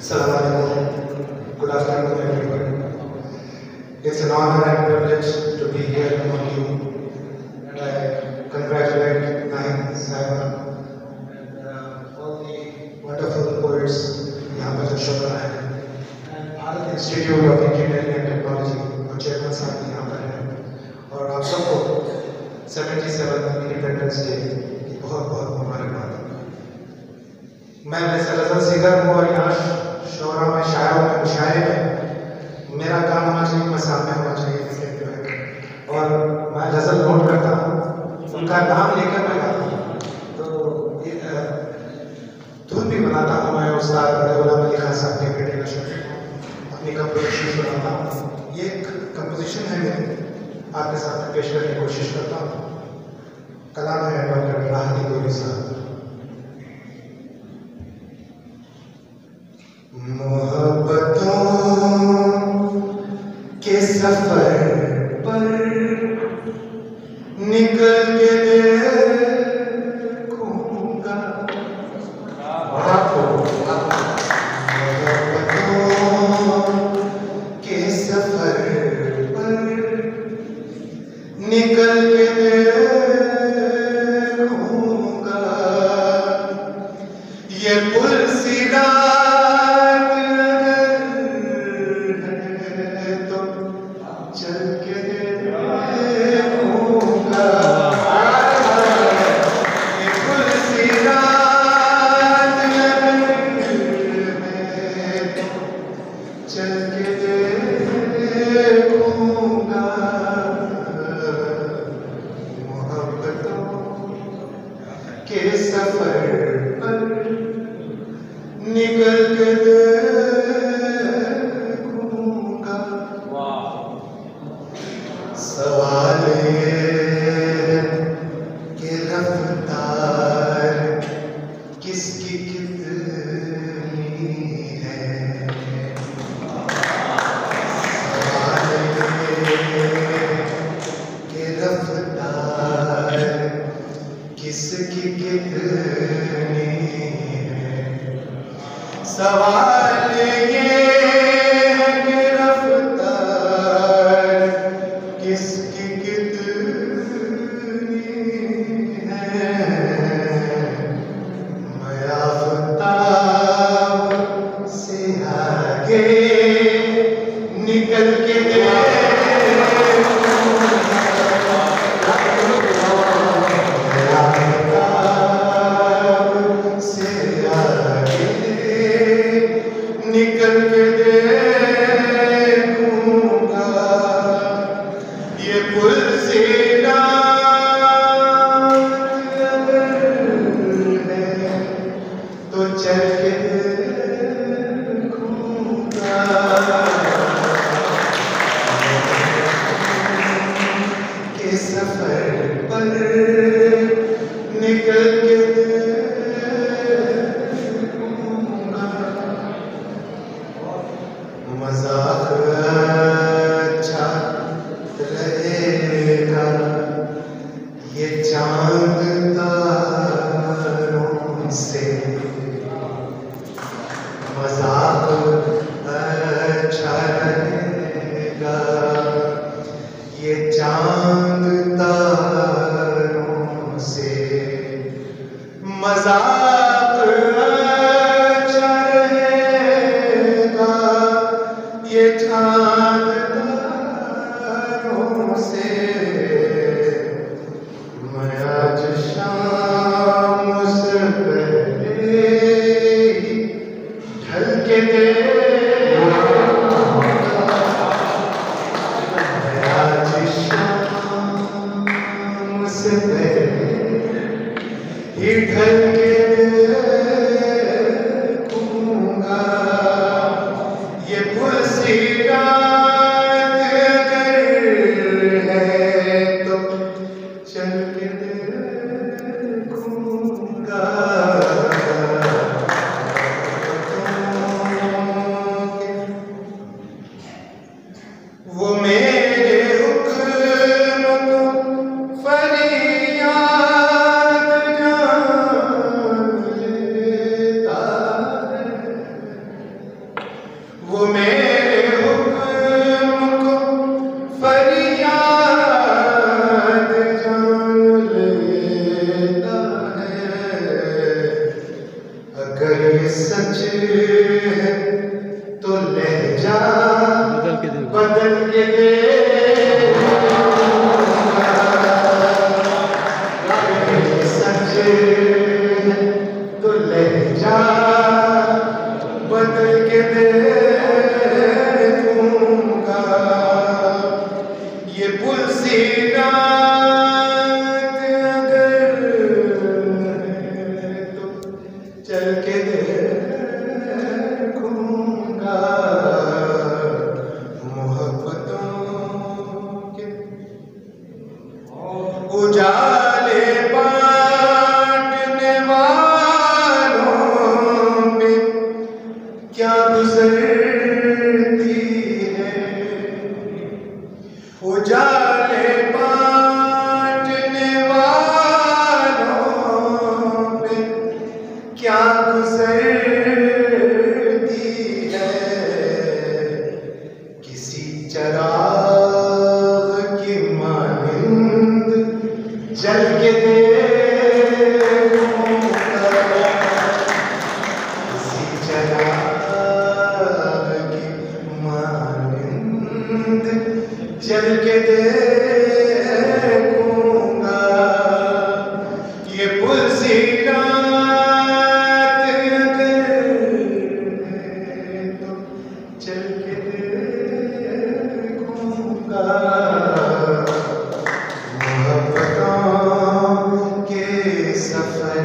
Assalamualaikum. Good afternoon, everyone. It's an honor and privilege to be here among you, and I congratulate Naim Saiba and all the wonderful poets यहाँ पर जो show बनाए हैं, and Bharat institute of engineering and technology और chairman साहब भी यहाँ पर हैं, और आप सबको 77th इंडिपेंडेंस डे की बहुत बहुत मुबारकबाद। मैं वैसे गज़ल सीखर हूँ और यहाँ शोरा में शायरों में मुशायरे में मेरा काम होना चाहिए, मैं सामने होना चाहिए, और मैं गज़ल नोट करता हूँ, उनका नाम लेकर मैं गाता हूँ, तो धुन भी बनाता हूँ। मैं उस्ताद गुलाम अली खान साहब के बेटे का शौक अपनी कंपोजिशन बनाता हूँ। ये एक कंपोजिशन है मेरी, आपके साथ पेश करने की कोशिश करता हूँ। कलाम है डॉक्टर राहत गोरी साहब। मोहब्बतों के सफर पर निकल के देखूंगा, मोहब्बतों के सफर पर निकल के देखूंगा, ये पुलसिरा के सफर पर निकल के देखूंगा। सवाल ये कि रफ्तार किसकी कितनी है, सवाल ये कि रफ्तार किसकी कितनी है, सवाल ये है कि रफ्तार किसकी कितनी है। मैं आफ़ताब से आगे निकल के निकल के देखूंगा, ये पुलसिरा है तो चल के देखूंगा, के सफर पर निकल के मज़ाक अच्छा रहेगा ये चांद तारों से, मज़ाक अच्छा रहेगा ये चांद तारों से, मज़ाक अच्छा रहेगा ये चांद तारों से। मैं आज शाम से पहले ही ढल के देखूंगा, मैं आज शाम से पहले ही ढल के देखूंगा, ये पुलसिरा वो मेरे हुक्म को फरियाद जान लेता है। अगर ये सच है तो लहजा बदल के दे। तो लहजा बदल के दे दूंगा। ये पुलसी रात अगर तो चल के देखूंगा। मोहब्बतों के उजाले क्या गुजरती है। उजाले बांटने वालों में क्या गुजरती है। किसी चराग की मानिंद जल के दे। चल के देखूंगा। ये पुलसी रात तो चल के देखूंगा। मोहब्बतों के सफर